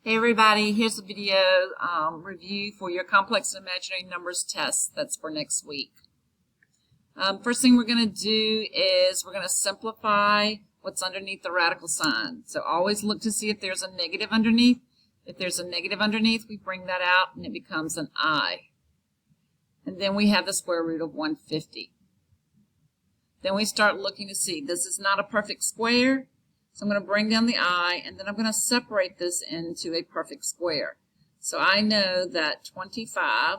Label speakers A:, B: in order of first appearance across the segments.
A: Hey everybody, here's a video review for your complex and imaginary numbers test that's for next week. First thing we're going to do is we're going to simplify what's underneath the radical sign. So always look to see if there's a negative underneath. If there's a negative underneath, we bring that out and it becomes an I. And then we have the square root of 150. Then we start looking to see, this is not a perfect square. So I'm going to bring down the I, and then I'm going to separate this into a perfect square. So I know that 25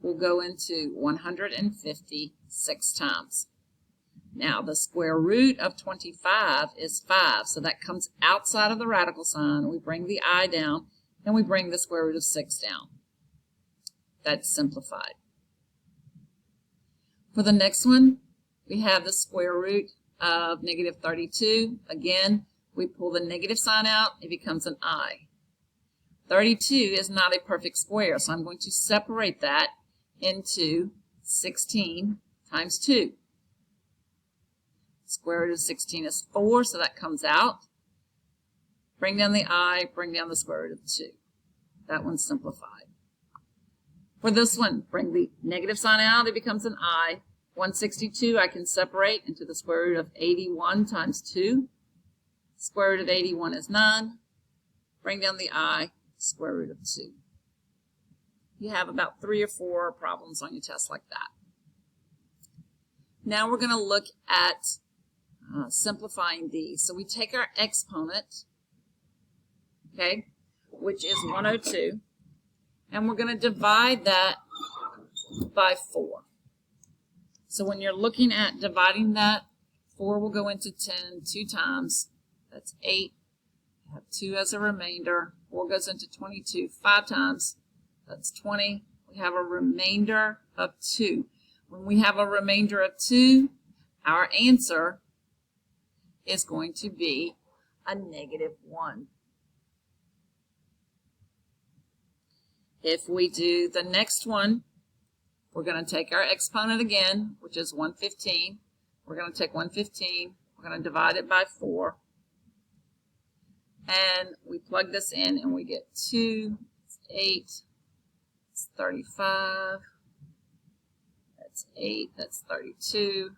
A: will go into 150 6 times. Now the square root of 25 is 5, so that comes outside of the radical sign. We bring the I down, and we bring the square root of 6 down. That's simplified. For the next one, we have the square root of negative 32. Again, we pull the negative sign out, it becomes an I. 32 is not a perfect square, so I'm going to separate that into 16 times 2. Square root of 16 is 4, so that comes out. Bring down the I, bring down the square root of 2. That one's simplified. For this one, bring the negative sign out, it becomes an I. 162 I can separate into the square root of 81 times 2. Square root of 81 is 9. Bring down the I, square root of 2. You have about 3 or 4 problems on your test like that. Now we're going to look at simplifying these. So we take our exponent, okay, which is 102, and we're going to divide that by 4. So when you're looking at dividing that, 4 will go into 10 2 times. That's 8. You have 2 as a remainder. 4 goes into 22 5 times. That's 20. We have a remainder of 2. When we have a remainder of 2, our answer is going to be a negative 1. If we do the next one, we're going to take our exponent again, which is 115. We're going to take 115. We're going to divide it by 4. And we plug this in and we get 2, 8, it's 35. That's 8, that's 32.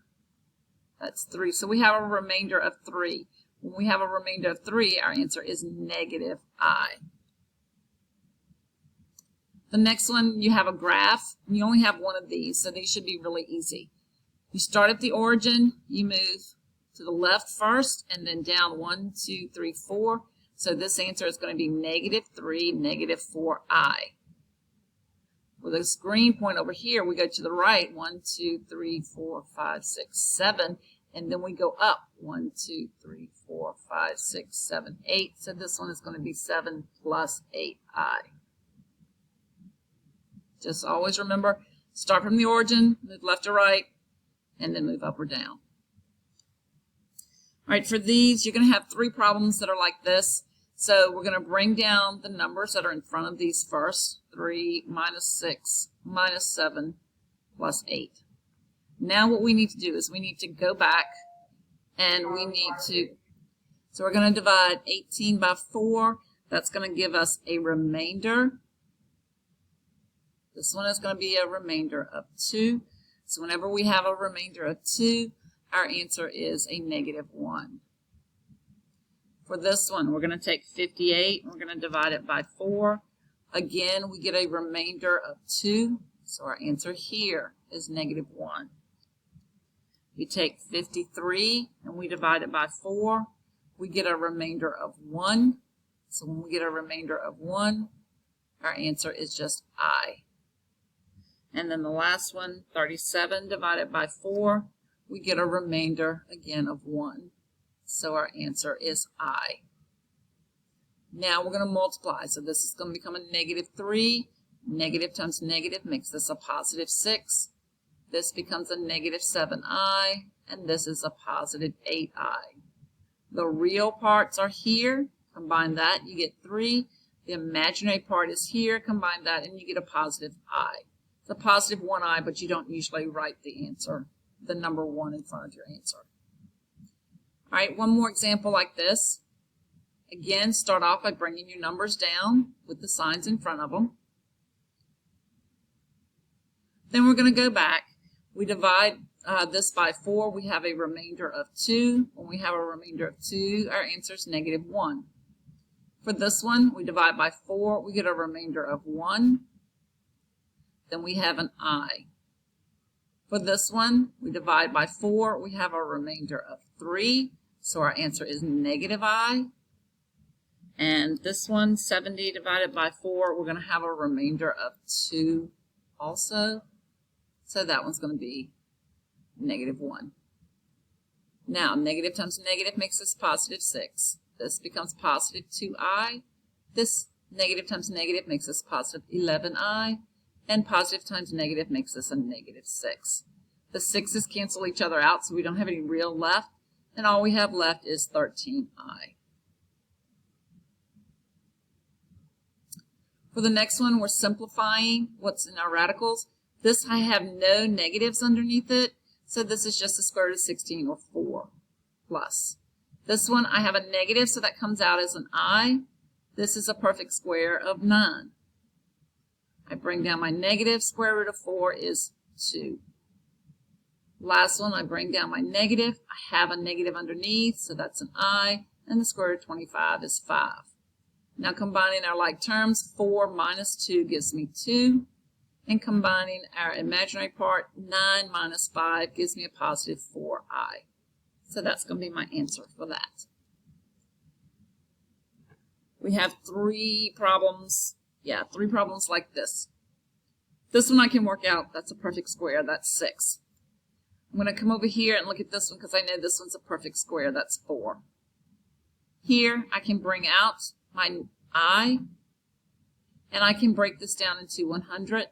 A: That's 3. So we have a remainder of 3. When we have a remainder of 3, our answer is negative I. The next one, you have a graph, and you only have one of these, so these should be really easy. You start at the origin, you move to the left first, and then down 1, 2, 3, 4. So this answer is going to be negative 3, negative 4I. With this green point over here, we go to the right, 1, 2, 3, 4, 5, 6, 7, and then we go up, 1, 2, 3, 4, 5, 6, 7, 8. So this one is going to be 7 plus 8I. Just always remember, start from the origin, move left or right, and then move up or down. All right, for these, you're going to have 3 problems that are like this. So we're going to bring down the numbers that are in front of these first. 3 minus 6 minus 7 plus 8. Now what we need to do is we need to go back and we need to, so we're going to divide 18 by 4. That's going to give us a remainder. This one is going to be a remainder of 2. So whenever we have a remainder of 2, our answer is a negative 1. For this one, we're going to take 58, and we're going to divide it by 4. Again, we get a remainder of 2, so our answer here is negative 1. We take 53, and we divide it by 4. We get a remainder of 1. So when we get a remainder of 1, our answer is just I. And then the last one, 37 divided by 4, we get a remainder again of 1. So our answer is I. Now we're going to multiply. So this is going to become a negative 3. Negative times negative makes this a positive 6. This becomes a negative 7I, and this is a positive 8I. The real parts are here. Combine that, you get 3. The imaginary part is here. Combine that, and you get a positive I. It's a positive 1I, but you don't usually write the answer, the number 1 in front of your answer. All right, one more example like this. Again, start off by bringing your numbers down with the signs in front of them. Then we're going to go back. We divide this by 4. We have a remainder of 2. When we have a remainder of 2, our answer is negative 1. For this one, we divide by 4. We get a remainder of 1. Then we have an I. For this one, we divide by 4. We have a remainder of 3. So our answer is negative I. And this one, 70 divided by 4, we're going to have a remainder of 2 also. So that one's going to be negative 1. Now, negative times negative makes us positive 6. This becomes positive 2i. This negative times negative makes us positive 11i. And positive times negative makes us a negative 6. The 6's cancel each other out, so we don't have any real left. And all we have left is 13i. For the next one, we're simplifying what's in our radicals. This, I have no negatives underneath it, so this is just the square root of 16, or 4 plus. This one, I have a negative, so that comes out as an I. This is a perfect square of 9. I bring down my negative, square root of 4 is 2. Last one, I bring down my negative. I have a negative underneath, so that's an I, and the square root of 25 is 5. Now combining our like terms, 4 minus 2 gives me 2. And combining our imaginary part, 9 minus 5 gives me a positive 4i. So that's going to be my answer for that. We have 3 problems. Yeah, 3 problems like this. This one I can work out. That's a perfect square. That's 6. I'm going to come over here and look at this one because I know this one's a perfect square. That's 4. Here I can bring out my I, and I can break this down into 100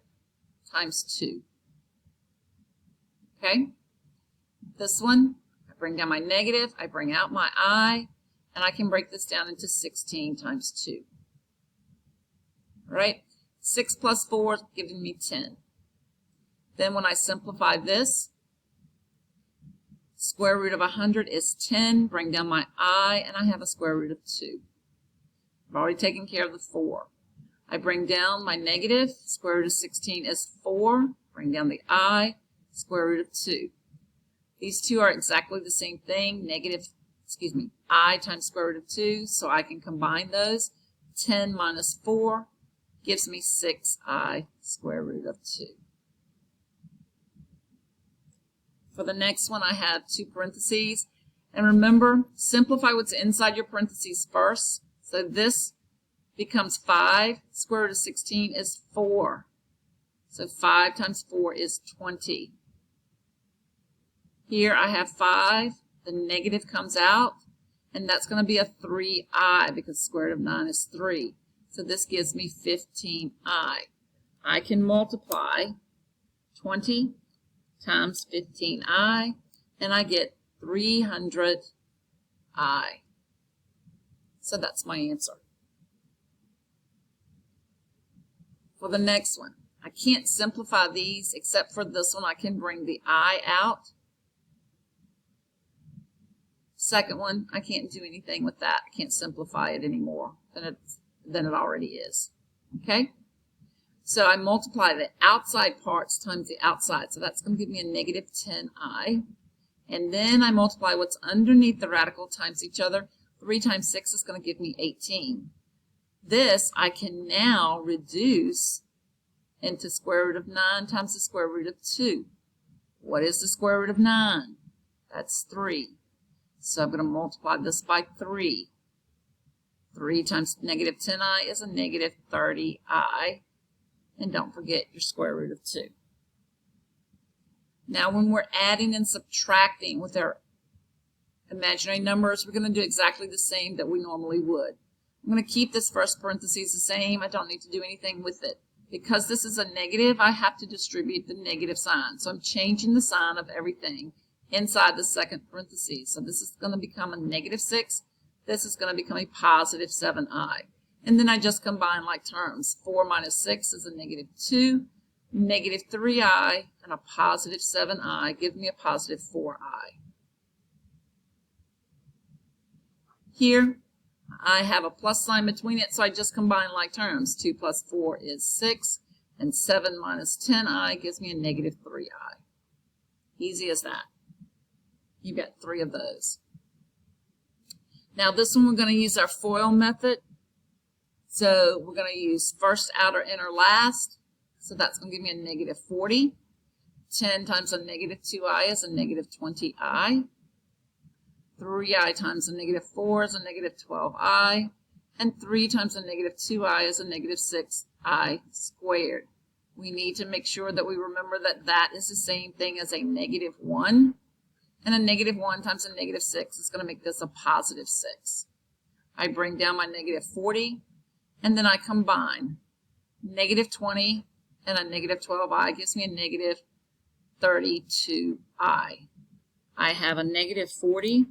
A: times 2. Okay? This one, I bring down my negative, I bring out my I, and I can break this down into 16 times 2. All right? 6 plus 4 is giving me 10. Then when I simplify this, square root of 100 is 10. Bring down my I, and I have a square root of 2. I've already taken care of the 4. I bring down my negative. Square root of 16 is 4. Bring down the I, square root of 2. These two are exactly the same thing. I times square root of 2. So I can combine those. 10 minus 4 gives me 6i square root of 2. For the next one, I have 2 parentheses. And remember, simplify what's inside your parentheses first. So this becomes 5. Square root of 16 is 4. So 5 times 4 is 20. Here I have 5. The negative comes out, and that's going to be a 3i because square root of 9 is 3. So this gives me 15i. I can multiply 20 times 15i, and I get 300i. So that's my answer. For the next one, I can't simplify these except for this one. I can bring the I out. Second one, I can't do anything with that. I can't simplify it anymore than it already is. Okay? So I multiply the outside parts times the outside. So that's going to give me a negative 10i. And then I multiply what's underneath the radical times each other. 3 times 6 is going to give me 18. This I can now reduce into square root of 9 times the square root of 2. What is the square root of 9? That's 3. So I'm going to multiply this by 3. 3 times negative 10i is a negative 30i. And don't forget your square root of 2. Now when we're adding and subtracting with our imaginary numbers, we're going to do exactly the same that we normally would. I'm going to keep this first parentheses the same. I don't need to do anything with it. Because this is a negative, I have to distribute the negative sign. So I'm changing the sign of everything inside the second parentheses. So this is going to become a negative 6. This is going to become a positive 7i. And then I just combine like terms. 4 minus 6 is a negative 2. Negative 3i and a positive 7i give me a positive 4i. Here, I have a plus sign between it, so I just combine like terms. 2 plus 4 is 6, and 7 minus 10i gives me a negative 3i. Easy as that. You got 3 of those. Now this one we're going to use our FOIL method. So we're going to use first, outer, inner, last. So that's going to give me a negative 40. 10 times a negative 2i is a negative 20i. 3i times a negative 4 is a negative 12i. And 3 times a negative 2i is a negative 6i squared. We need to make sure that we remember that that is the same thing as a negative 1. And a negative 1 times a negative 6 is going to make this a positive 6. I bring down my negative 40, and then I combine. Negative 20 and a negative 12i gives me a negative 32i. I have a negative 40,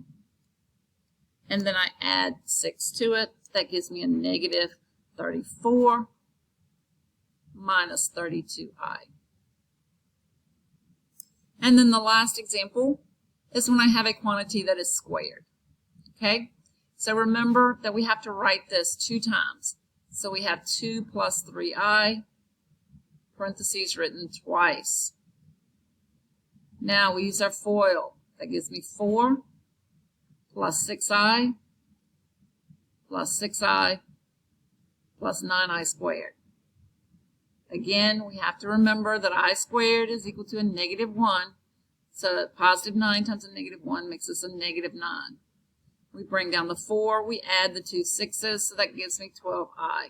A: and then I add 6 to it. That gives me a negative 34 minus 32i. And then the last example is when I have a quantity that is squared. Okay? So remember that we have to write this 2 times. So we have 2 plus 3i, parentheses written twice. Now we use our FOIL. That gives me 4 plus 6i plus 6i plus 9i squared. Again, we have to remember that I squared is equal to a negative 1. So positive 9 times a negative 1 makes us a negative 9. We bring down the 4, we add the 2 6's, so that gives me 12i.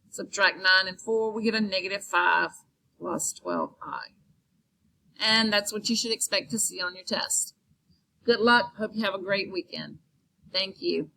A: Subtract 9 and 4, we get a negative 5 plus 12i. And that's what you should expect to see on your test. Good luck. Hope you have a great weekend. Thank you.